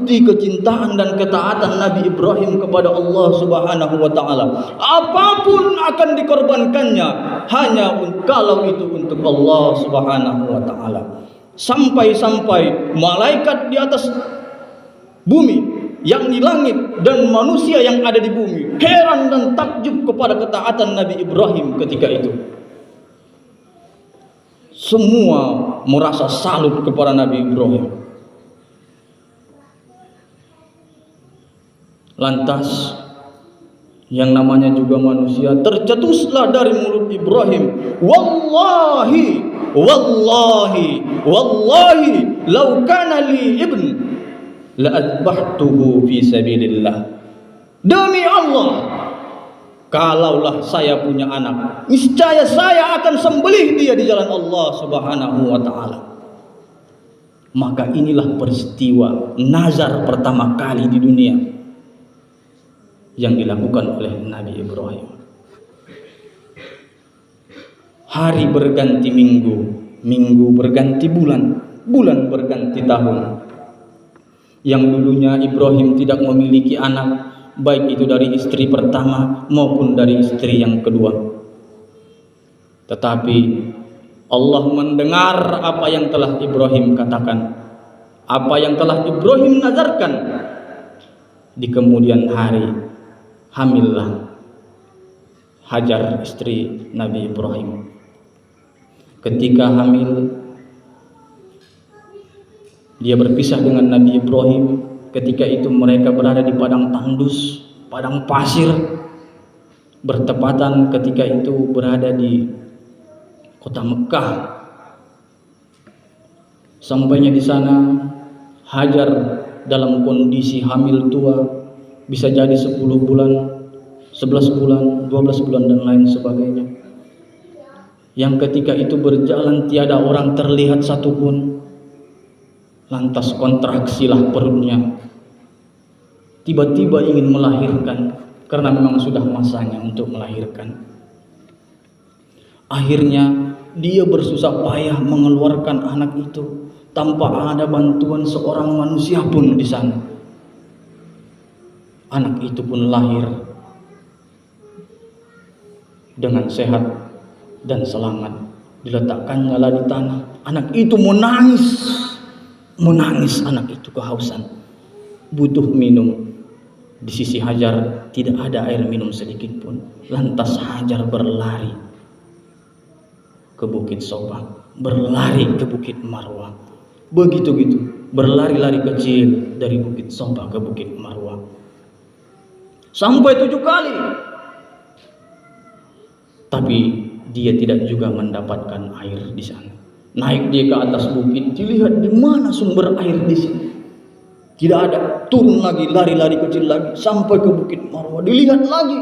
bukti kecintaan dan ketaatan Nabi Ibrahim kepada Allah Subhanahu wa taala. Apapun akan dikorbankannya hanya kalau itu untuk Allah Subhanahu wa taala. Sampai-sampai malaikat di atas bumi, yang di langit, dan manusia yang ada di bumi heran dan takjub kepada ketaatan Nabi Ibrahim ketika itu. Semua merasa salut kepada Nabi Ibrahim. Lantas yang namanya juga manusia, tercetuslah dari mulut Ibrahim, wallahi wallahi wallahi law kana li ibn la adbahtuhu fi sabilillah. Demi Allah, kalaulah saya punya anak, niscaya saya akan sembelih dia di jalan Allah Subhanahu wa taala. Maka inilah peristiwa nazar pertama kali di dunia yang dilakukan oleh Nabi Ibrahim. Hari berganti minggu, minggu berganti bulan, bulan berganti tahun. Yang dulunya Ibrahim tidak memiliki anak, baik itu dari istri pertama maupun dari istri yang kedua. Tetapi Allah mendengar apa yang telah Ibrahim katakan, apa yang telah Ibrahim nazarkan. Di kemudian hari hamillah Hajar, istri Nabi Ibrahim. Ketika hamil, dia berpisah dengan Nabi Ibrahim. Ketika itu mereka berada di padang tandus, padang pasir. Bertepatan ketika itu berada di kota Mekah. Sampainya di sana, Hajar dalam kondisi hamil tua, bisa jadi 10 bulan, 11 bulan, 12 bulan dan lain sebagainya. Yang ketika itu berjalan tiada orang terlihat satupun. Lantas kontraksilah perutnya. Tiba-tiba ingin melahirkan, karena memang sudah masanya untuk melahirkan. Akhirnya dia bersusah payah mengeluarkan anak itu tanpa ada bantuan seorang manusia pun di sana. Anak itu pun lahir dengan sehat dan selamat. Diletakkannya lah di tanah. Anak itu menangis anak itu kehausan, butuh minum. Di sisi Hajar tidak ada air minum sedikit pun. Lantas Hajar berlari ke Bukit Soba, berlari ke Bukit Marwah. Begitu-gitu, berlari-lari kecil dari Bukit Soba ke Bukit Marwah. Sampai 7 kali. Tapi dia tidak juga mendapatkan air di sana. Naik dia ke atas bukit, dilihat di mana sumber air di sini. Tidak ada. Turun lagi, lari-lari kecil lagi sampai ke Bukit Marwah. Dilihat lagi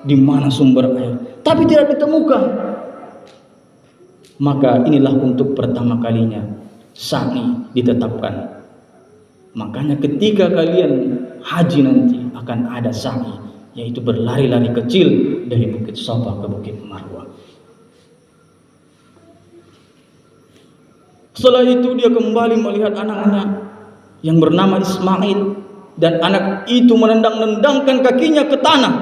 di mana sumber air, tapi tidak ditemukan. Maka inilah untuk pertama kalinya sa'i ditetapkan. Makanya ketika kalian haji nanti akan ada sa'i, yaitu berlari-lari kecil dari Bukit Safa ke Bukit Marwah. Setelah itu dia kembali melihat anaknya yang bernama Ismail, dan anak itu menendang-nendangkan kakinya ke tanah,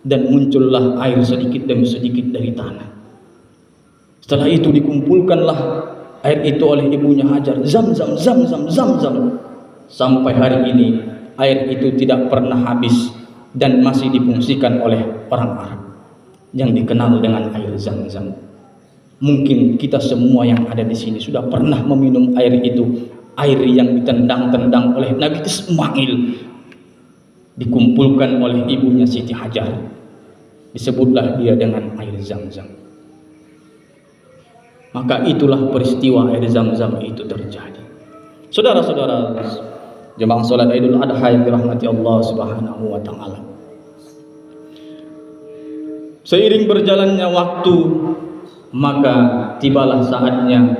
dan muncullah air sedikit demi sedikit dari tanah. Setelah itu dikumpulkanlah air itu oleh ibunya Hajar, Zam-Zam, Zam-Zam, Zam-Zam. Sampai hari ini air itu tidak pernah habis dan masih difungsikan oleh orang Arab yang dikenal dengan air Zam-Zam. Mungkin kita semua yang ada di sini sudah pernah meminum air itu, air yang ditendang-tendang oleh Nabi Ismail, dikumpulkan oleh ibunya Siti Hajar. Disebutlah dia dengan air Zam-Zam. Maka itulah peristiwa air Zam-Zam itu terjadi. Saudara-saudara jemaah salat Idul Adha yang dirahmati Allah Subhanahu wa taala. Seiring berjalannya waktu, maka tibalah saatnya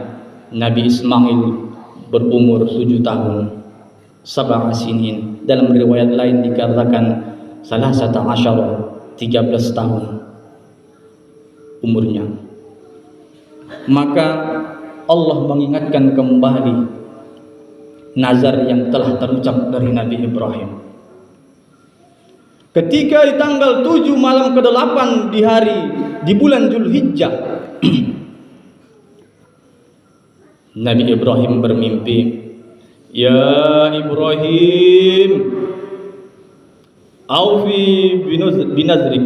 Nabi Ismail berumur 7 tahun, 7 sinin. Dalam riwayat lain dikatakan 13 tahun umurnya. Maka Allah mengingatkan kembali nazar yang telah terucap dari Nabi Ibrahim. Ketika di tanggal 7 malam ke-8 di bulan Zulhijjah, Nabi Ibrahim bermimpi, "Ya Ibrahim, aufi binazrik."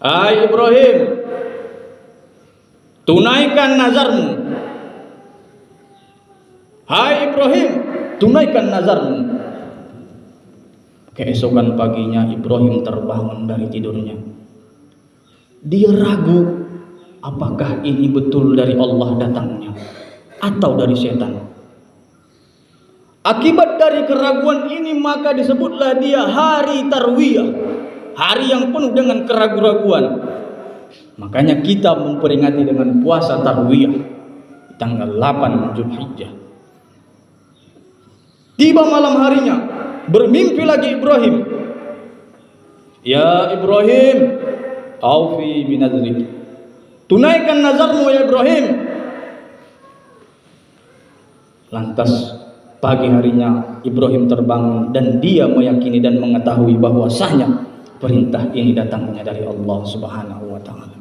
Hai Ibrahim, tunaikan nazarmu. Hai Ibrahim, tunaikan nazarmu. Keesokan paginya Ibrahim terbangun dari tidurnya. Dia ragu apakah ini betul dari Allah datangnya atau dari setan. Akibat dari keraguan ini maka disebutlah dia hari Tarwiyah, hari yang penuh dengan keraguan-raguan. Makanya kita memperingati dengan puasa Tarwiyah tanggal 8 Zulhijjah. Tiba malam harinya, bermimpi lagi Ibrahim. "Ya Ibrahim, aufi binazrik." Tunaikan nazarmu ya Ibrahim. Lantas pagi harinya Ibrahim terbangun dan dia meyakini dan mengetahui bahwasanya perintah ini datangnya dari Allah Subhanahu wa taala.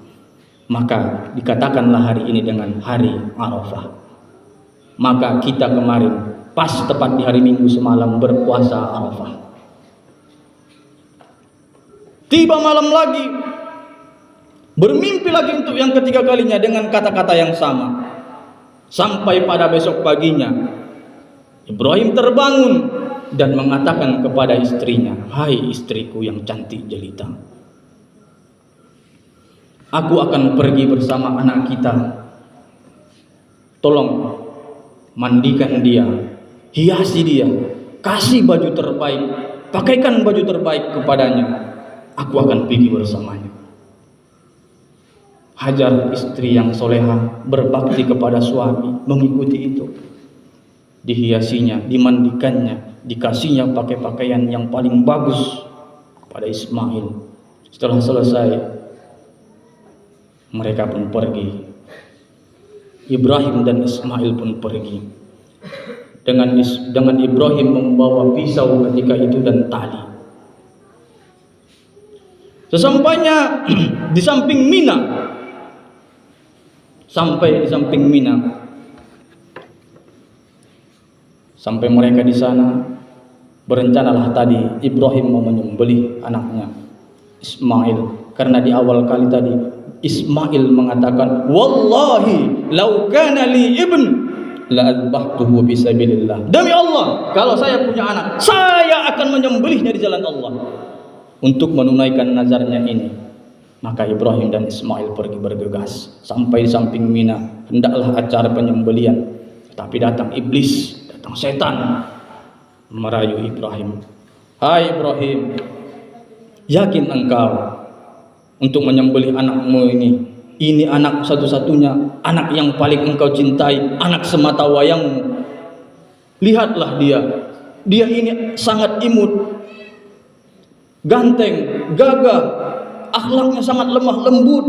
Maka dikatakanlah hari ini dengan hari Arafah. Maka kita kemarin pas tepat di hari Minggu semalam berpuasa Arafah. Tiba malam lagi, bermimpi lagi untuk yang ketiga kalinya dengan kata-kata yang sama. Sampai pada besok paginya Ibrahim terbangun dan mengatakan kepada istrinya, "Hai istriku yang cantik jelita, aku akan pergi bersama anak kita. Tolong mandikan dia, hiasi dia, kasih baju terbaik, pakaikan baju terbaik kepadanya. Aku akan pergi bersamanya." Hajar, istri yang soleha, berbakti kepada suami, mengikuti itu. Dihiasinya, dimandikannya, dikasihnya pakai pakaian yang paling bagus kepada Ismail. Setelah selesai, mereka pun pergi. Ibrahim dan Ismail pun pergi. Dengan Ibrahim membawa pisau ketika itu dan tali. Sesampainya di samping Mina, sampai mereka di sana, berencanalah tadi Ibrahim mau menyembelih anaknya Ismail, karena di awal kali tadi Ismail mengatakan, "Wallahi law kana li ibn la adbahtuhu fi sabilillah." Demi Allah, kalau saya punya anak, saya akan menyembelihnya di jalan Allah untuk menunaikan nazarnya ini. Maka Ibrahim dan Ismail pergi bergegas sampai di samping Mina, hendaklah acara penyembelihan. Tapi datang iblis, datang setan merayu Ibrahim. "Hai Ibrahim, yakin engkau untuk menyembelih anakmu ini? Ini anak satu-satunya, anak yang paling engkau cintai, anak semata wayangmu. Lihatlah dia ini sangat imut, ganteng, gagah, akhlaknya sangat lemah lembut."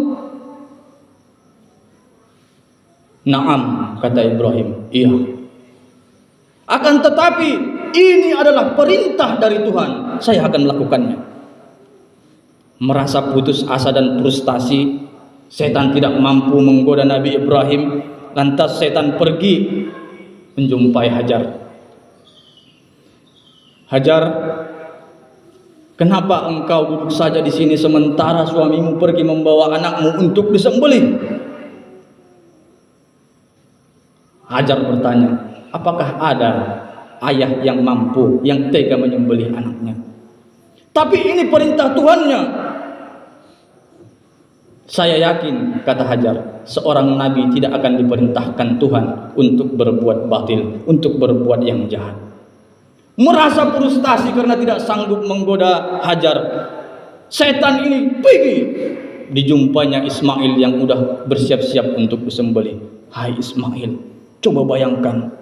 "Naam," kata Ibrahim, "iya. Akan tetapi ini adalah perintah dari Tuhan, saya akan melakukannya." Merasa putus asa dan frustasi, setan tidak mampu menggoda Nabi Ibrahim. Lantas setan pergi menjumpai Hajar. "Hajar, kenapa engkau duduk saja di sini sementara suamimu pergi membawa anakmu untuk disembelih?" Hajar bertanya, "Apakah ada ayah yang mampu, yang tega menyembelih anaknya? Tapi ini perintah Tuhannya." "Saya yakin," kata Hajar, "seorang nabi tidak akan diperintahkan Tuhan untuk berbuat batil, untuk berbuat yang jahat." Merasa frustasi karena tidak sanggup menggoda Hajar, setan ini pergi. Dijumpanya Ismail yang udah bersiap-siap untuk disembelih. "Hai Ismail, coba bayangkan,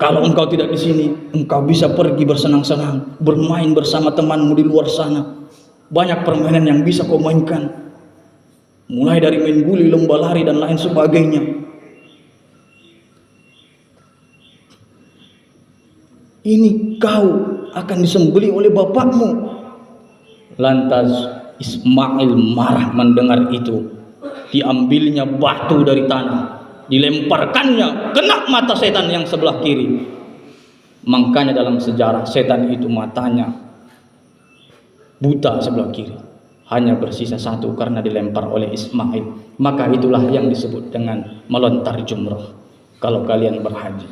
kalau engkau tidak di sini, engkau bisa pergi bersenang-senang, bermain bersama temanmu di luar sana. Banyak permainan yang bisa kau mainkan, mulai dari main guli, lomba lari dan lain sebagainya. ini kau akan disembelih oleh bapakmu. Lantas Ismail marah mendengar itu. Diambilnya batu dari tanah, dilemparkannya kena mata setan yang sebelah kiri. Makanya dalam sejarah setan itu matanya buta sebelah kiri, hanya bersisa satu karena dilempar oleh Ismail. Maka itulah yang disebut dengan melontar jumrah kalau kalian berhaji.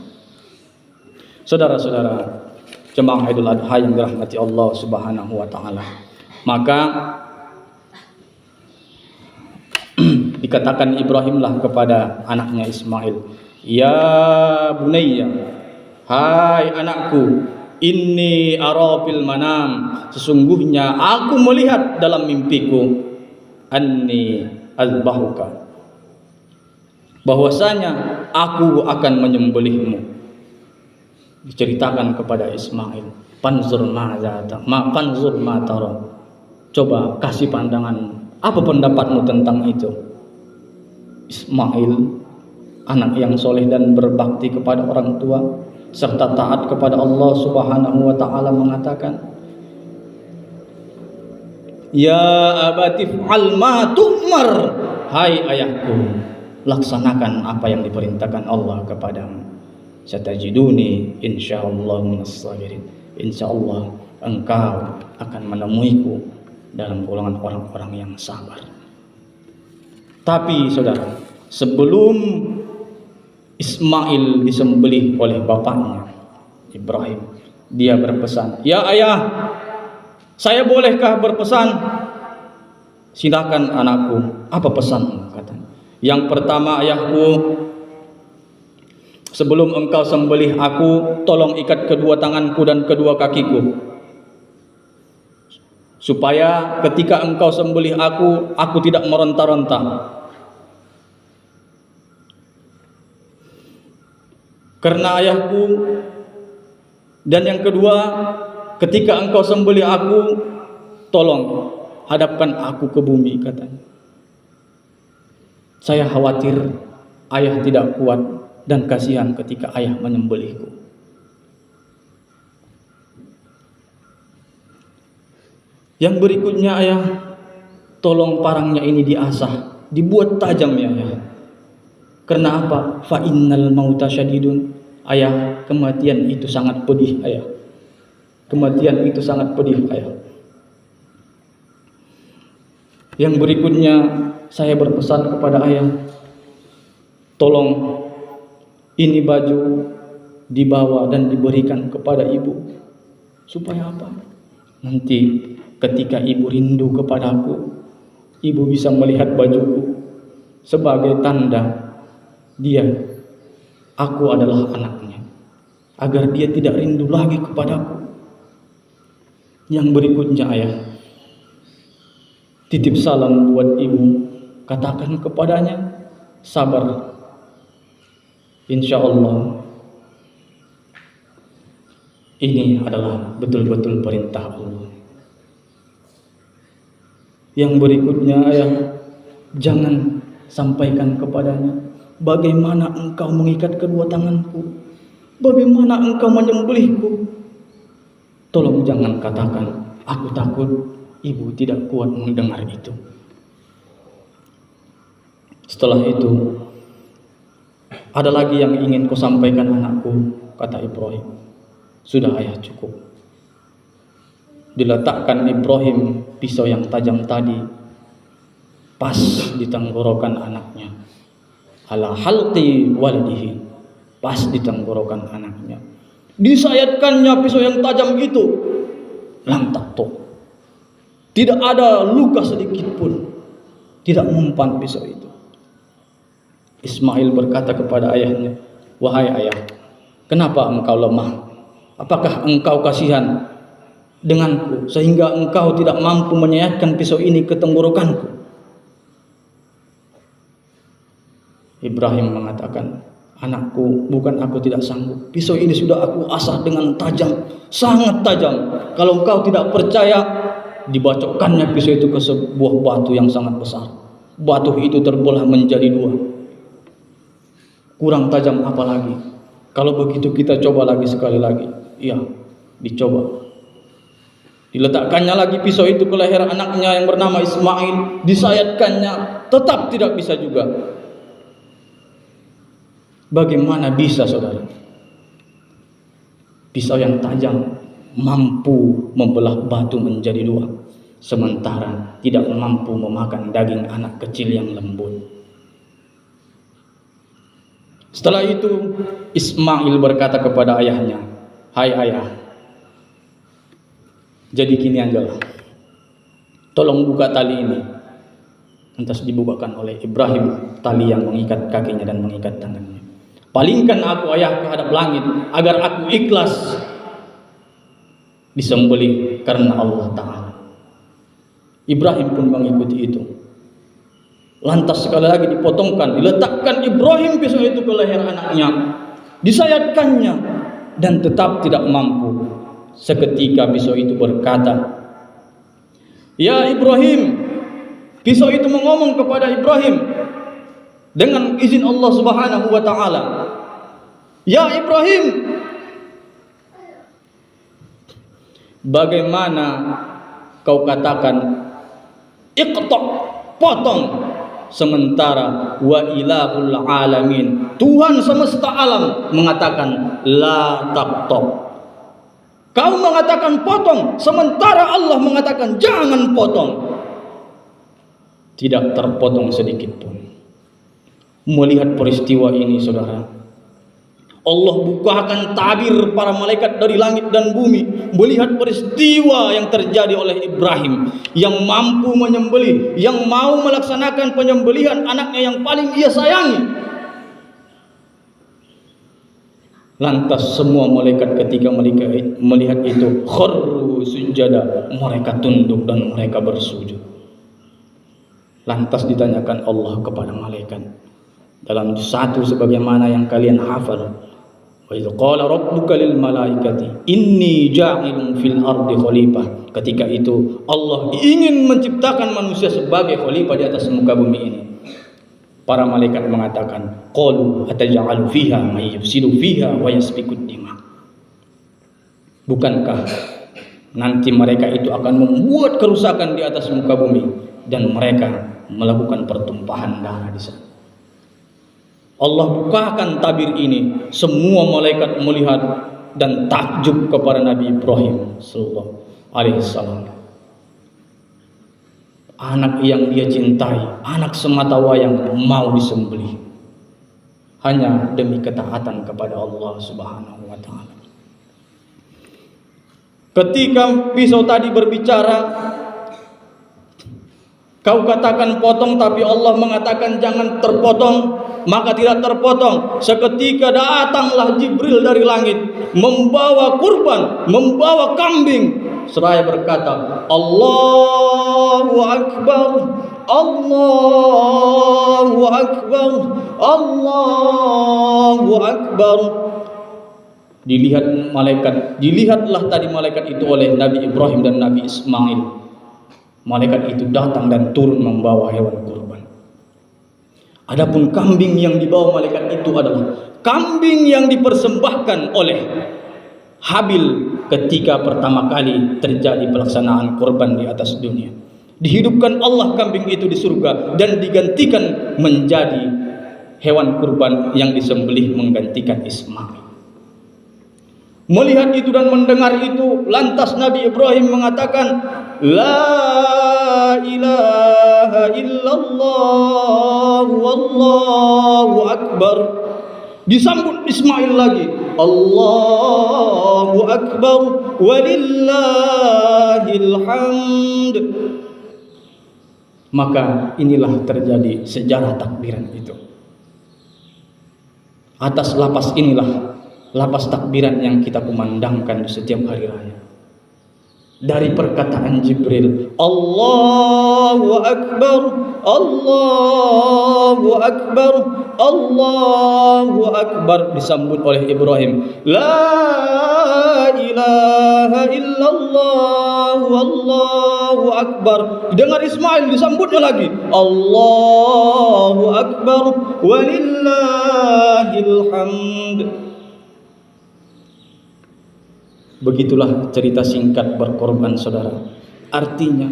Saudara-saudara jemaah Idul Adha yang dirahmati Allah Subhanahu wa taala, maka dikatakan Ibrahimlah kepada anaknya Ismail, "Ya bunayya, hai anakku, inni ara fil manam, sesungguhnya aku melihat dalam mimpiku, anni azbahuka, bahwasanya aku akan menyembelihmu." Diceritakan kepada Ismail, "Fanzur ma tara." Coba kasih pandangan, apa pendapatmu tentang itu? Ismail, anak yang soleh dan berbakti kepada orang tua serta taat kepada Allah Subhanahu wa taala, mengatakan, "Ya abati fa'al ma tu'mar." Hai ayahku, laksanakan apa yang diperintahkan Allah kepadamu. Satajiduni insyaallah minas sabirin. Insyaallah engkau akan menemuiku dalam golongan orang-orang yang sabar. Tapi saudara, sebelum Ismail disembelih oleh bapaknya Ibrahim, dia berpesan, "Ya ayah, saya bolehkah berpesan?" "Silakan anakku, apa pesanmu?" katanya. "Yang pertama ayahku, sebelum engkau sembelih aku, tolong ikat kedua tanganku dan kedua kakiku, supaya ketika engkau sembelih aku tidak meronta-ronta. Karena ayahku, dan yang kedua, ketika engkau sembelih aku, tolong hadapkan aku ke bumi," katanya. "Saya khawatir ayah tidak kuat dan kasihan ketika ayah menyembelihku." Yang berikutnya, "Ayah, tolong parangnya ini diasah, dibuat tajam ya ayah. Karena apa? Fa innal mauta syadidun." Ayah, kematian itu sangat pedih ayah. Kematian itu sangat pedih ayah. Yang berikutnya, "Saya berpesan kepada ayah, tolong ini baju dibawa dan diberikan kepada ibu. Supaya apa? Nanti ketika ibu rindu kepadaku, ibu bisa melihat bajuku sebagai tanda aku adalah anaknya, agar dia tidak rindu lagi kepadaku." Yang berikutnya, "Ayah, titip salam buat ibu, katakan kepadanya sabar, insya Allah ini adalah betul-betul perintah Allah." Yang berikutnya, "Ayah, jangan sampaikan kepadanya bagaimana engkau mengikat kedua tanganku, bagaimana engkau menyembelihku. Tolong jangan katakan, aku takut ibu tidak kuat mendengar itu." Setelah itu, "Ada lagi yang ingin kau sampaikan anakku," kata Ibrahim. "Sudah ayah, cukup." Diletakkan Ibrahim pisau yang tajam tadi pas di tenggorokan anaknya, ala halqi waladihi, pas di tenggorokan anaknya. Disayatkannya pisau yang tajam itu, lam taktuk, tidak ada luka sedikit pun, tidak mempan pisau itu. Ismail berkata kepada ayahnya, "Wahai ayah, kenapa engkau lemah? Apakah engkau kasihan denganku sehingga engkau tidak mampu menyayatkan pisau ini ke tenggorokanku?" Ibrahim mengatakan, "Anakku, bukan aku tidak sanggup. Pisau ini sudah aku asah dengan tajam, sangat tajam. Kalau engkau tidak percaya, dibacokkannya pisau itu ke sebuah batu yang sangat besar. Batu itu terbelah menjadi dua. Kurang tajam apa lagi? Kalau begitu kita coba lagi sekali lagi." Ya, dicoba. Diletakkannya lagi pisau itu ke leher anaknya yang bernama Ismail, disayatkannya, tetap tidak bisa juga. Bagaimana bisa, saudara? Pisau yang tajam mampu membelah batu menjadi dua, sementara tidak mampu memakan daging anak kecil yang lembut. Setelah itu Ismail berkata kepada ayahnya, "Hai ayah, jadi gini aja lah, tolong buka tali ini." Lantas dibukakan oleh Ibrahim tali yang mengikat kakinya dan mengikat tangannya. "Palingkan aku ayah ke hadap langit agar aku ikhlas disembelih karena Allah Ta'ala." Ibrahim pun mengikuti itu. Lantas sekali lagi dipotongkan, diletakkan Ibrahim pisau itu ke leher anaknya, disayatkannya, dan tetap tidak mampu. Seketika pisau itu berkata, "Ya Ibrahim." Pisau itu mengomong kepada Ibrahim dengan izin Allah Subhanahu wa Ta'ala, "Ya Ibrahim, bagaimana kau katakan iqta', potong, sementara wa ilahul alamin, Tuhan semesta alam, mengatakan la taqta'. Kau mengatakan potong, sementara Allah mengatakan jangan potong." Tidak terpotong sedikit pun. Melihat peristiwa ini, saudara, Allah bukakan tabir para malaikat dari langit dan bumi, melihat peristiwa yang terjadi oleh Ibrahim yang mampu menyembelih, yang mau melaksanakan penyembelihan anaknya yang paling ia sayangi. Lantas semua malaikat ketika melihat itu kharru sujada, mereka tunduk dan mereka bersujud. Lantas ditanyakan Allah kepada malaikat dalam satu sebagaimana yang kalian hafal, wa idz qala rabbuka lil malaikati inni ja'ilun fil ardi khalifah. Ketika itu Allah ingin menciptakan manusia sebagai khalifah di atas muka bumi ini. Para malaikat mengatakan, qalu ataj'alu fiha may yufsidu fiha wa yasfiku dima. Bukankah nanti mereka itu akan membuat kerusakan di atas muka bumi dan mereka melakukan pertumpahan darah di sana. Allah bukakan tabir ini, semua malaikat melihat dan takjub kepada Nabi Ibrahim sallallahu alaihi wasallam. Anak yang dia cintai, anak semata wayang mau disembelih hanya demi ketaatan kepada Allah Subhanahu wa Ta'ala. Ketika pisau tadi berbicara, kau katakan potong, tapi Allah mengatakan jangan terpotong, maka tidak terpotong. Seketika datanglah Jibril dari langit membawa kurban, membawa kambing, seraya berkata, Allahu Akbar, Allahu Akbar, Allahu Akbar. Dilihatlah tadi malaikat itu oleh Nabi Ibrahim dan Nabi Ismail. Malaikat itu datang dan turun membawa hewan kurban. Adapun kambing yang dibawa malaikat itu adalah kambing yang dipersembahkan oleh Habil ketika pertama kali terjadi pelaksanaan kurban di atas dunia. Dihidupkan Allah kambing itu di surga dan digantikan menjadi hewan kurban yang disembelih menggantikan Ismail. Melihat itu dan mendengar itu, lantas Nabi Ibrahim mengatakan, La ilaha illallah wallahu akbar. Disambut Ismail lagi, Allahu akbar walillahil hamd. Maka inilah terjadi sejarah takbiran itu. Atas lapas inilah, lapas takbiran yang kita kumandangkan di setiap hari raya. Dari perkataan Jibril, Allahu Akbar, Allahu Akbar, Allahu Akbar, disambut oleh Ibrahim, La ilaha illallah, Wallahu Akbar. Dengar Ismail, disambutnya lagi, Allahu Akbar, walillahil hamd. Begitulah cerita singkat berkorban, saudara. Artinya,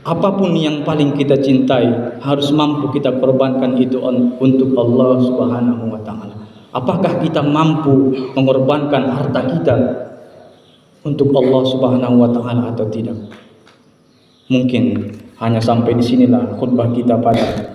apapun yang paling kita cintai harus mampu kita korbankan itu untuk Allah Subhanahu wa taala. Apakah kita mampu mengorbankan harta kita untuk Allah Subhanahu wa taala atau tidak? Mungkin hanya sampai di sinilah khutbah kita pada